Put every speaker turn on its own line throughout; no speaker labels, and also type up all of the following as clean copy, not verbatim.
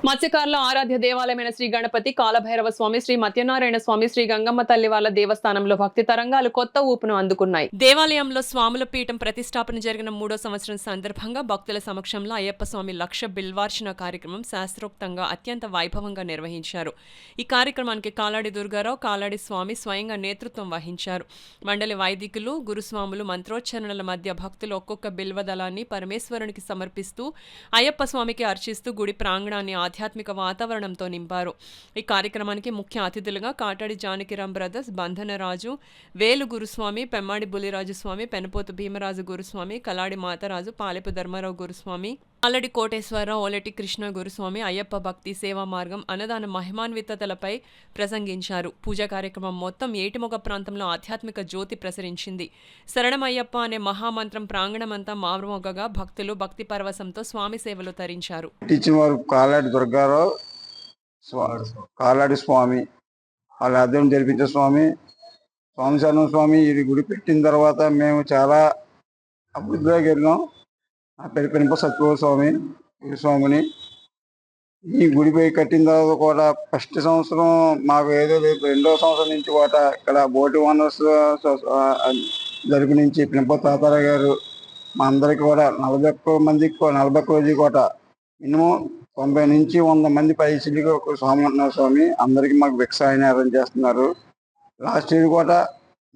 మత్స్యకారుల ఆరాధ్య దేవాలయమైన శ్రీ గణపతి, కాలభైరవ స్వామి, శ్రీ మత్యనారాయణ స్వామి, శ్రీ గంగమ్మ తల్లి వాళ్ళ దేవస్థానంలో భక్తి తరంగాలు కొత్త ఊపును అందుకున్నాయి. దేవాలయంలో స్వాముల పీఠం ప్రతిష్టాపన జరిగిన 3వ సంవత్సరం సందర్భంగా భక్తుల సమక్షంలో అయ్యప్ప స్వామి లక్ష బిల్వార్చన కార్యక్రమం శాస్త్రోక్తంగా అత్యంత వైభవంగా నిర్వహించారు. ఈ కార్యక్రమానికి కాలాడి దుర్గారావు, కాలాడి స్వామి స్వయంగా నేతృత్వం వహించారు. మండలి వైదికులు, గురుస్వాములు మంత్రోచ్చరణల మధ్య భక్తులు ఒక్కొక్క బిల్వదళాన్ని పరమేశ్వరునికి సమర్పిస్తూ అయ్యప్ప స్వామికి అర్చిస్తూ గుడి ప్రాంగణాన్ని ఆధ్యాత్మిక వాతావరణంతో నింపారు. ఈ కార్యక్రమానికి ముఖ్య అతిథులుగా కాటాడి జానకిరాం బ్రదర్స్, బంధనరాజు, వేలు గురుస్వామి, పెమ్మాడి బుల్లిరాజు స్వామి, పెనపోతు భీమరాజు గురుస్వామి, కలాడి మాతరాజు, పాలెపు ధర్మారావు గురుస్వామి, అల్లడి కోటేశ్వరరావు, ఓలెటి కృష్ణ గురుస్వామి అయ్యప్ప భక్తి సేవా మార్గం, అన్నదాన మహిమాన్వితతలపై ప్రసంగించారు. పూజా కార్యక్రమం మొత్తం ఏటిమొగ ప్రాంతంలో ఆధ్యాత్మిక జ్యోతి ప్రసరించింది. శరణమయ్యప్ప అనే మహామంత్రం ప్రాంగణమంతా మారుమొగగా భక్తులు భక్తి పరవశంతో స్వామి సేవలు తరించారు.
కాలాడి దుర్గారావు, కాలాడి స్వామి వాళ్ళ ఆధ్వర్యం జరిపించే స్వామి శరణం స్వామి. ఈ గుడి పెట్టిన తర్వాత మేము చాలా అభివృద్ధిలోకి వెళ్ళాం. ఆ పెనుప సత్యవ స్వామి స్వామిని ఈ గుడిపై కట్టిన తర్వాత కూడా ఫస్ట్ సంవత్సరం మాకు ఏదో లేదు, 2వ సంవత్సరం నుంచి కూడా ఇక్కడ బోటి ఓనర్స్ జరిపి నుంచి పెనుప తాతారావు గారు మా అందరికి కూడా 41 రోజు కూడా మినిమం 90 నుంచి 100 మంది పైసలు స్వామి ఉంటున్నారు. స్వామి అందరికి మాకు భిక్ష ఆయన అరేంజ్ చేస్తున్నారు. లాస్ట్ ఇయర్ కూడా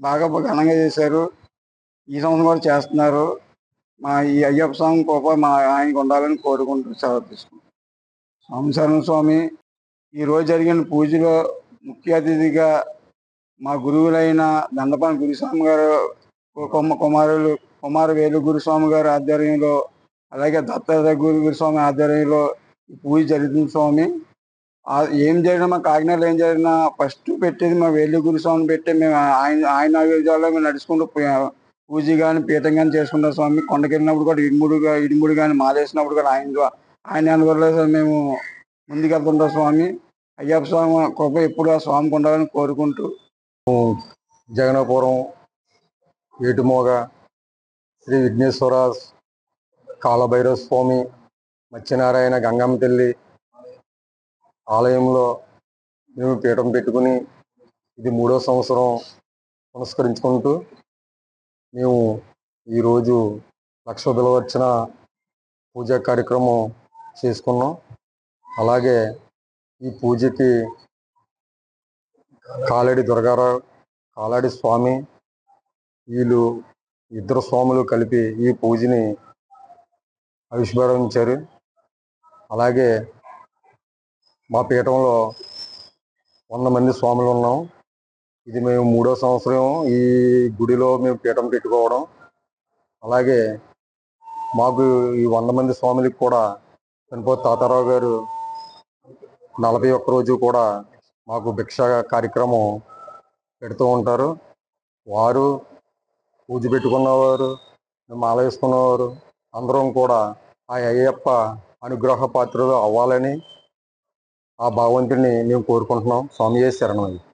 బాగా ఘనంగా చేశారు. ఈ సంవత్సరం కూడా చేస్తున్నారు. మా ఈ అయ్యప్ప స్వామి కృప మా ఆయనకు ఉండాలని కోరుకుంటూ సెలవు తీసుకుంటాం. శరణం స్వామి ఈరోజు జరిగిన పూజలో ముఖ్య అతిథిగా మా గురువులైన దండపాని గురుస్వామి గారు, కుమార వేలు గురుస్వామి గారి ఆధ్వర్యంలో, అలాగే దత్తాత్రేయ గురుస్వామి ఆధ్వర్యంలో ఈ పూజ జరుగుతుంది. స్వామి ఏం జరిగినా మా కాకినాడలో ఏం జరిగినా ఫస్ట్ పెట్టేది మా వేలు గురుస్వామిని పెట్టి మేము ఆయన ఆయుధాల్లో మేము నడుచుకుంటూ పూజ కానీ పీఠం కానీ చేసుకుంటాం. స్వామి కొండకెళ్ళినప్పుడు కూడా ఇడుముడు కానీ మాలేసినప్పుడు కూడా ఆయన అనుకోలేదు మేము ముందుకెళ్తుంటాం. స్వామి అయ్యప్ప స్వామి కృప ఎప్పుడు ఆ స్వామికి ఉండాలని కోరుకుంటూ
జగన్నాపురం ఏటుమోగ శ్రీ విఘ్నేశ్వర కాలభైరవ స్వామి మత్స్యనారాయణ గంగమ్మ తల్లి ఆలయంలో మేము పీఠం పెట్టుకుని ఇది 3వ సంవత్సరం పునస్కరించుకుంటూ మేము ఈరోజు లక్ష బిల్వార్చన పూజా కార్యక్రమం చేసుకున్నాం. అలాగే ఈ పూజకి కాలాడి దుర్గారావు, కాలాడి స్వామి వీళ్ళు ఇద్దరు స్వాములు కలిపి ఈ పూజని ఆవిష్కరించారు. అలాగే మా పీఠంలో 100 మంది స్వాములు ఉన్నాం. ఇది మేము 3వ సంవత్సరం ఈ గుడిలో మేము పీఠం పెట్టుకోవడం. అలాగే మాకు ఈ 100 మంది స్వాములకి కూడా పెనుప తాతారావు గారు 41 రోజు కూడా మాకు భిక్ష కార్యక్రమం పెడుతూ ఉంటారు. వారు పూజ పెట్టుకున్నవారు, మాల వేసుకున్నవారు అందరం కూడా ఆ అయ్యప్ప అనుగ్రహ పాత్రలు అవ్వాలని ఆ భగవంతుడిని మేము కోరుకుంటున్నాం. స్వామియే శరణం.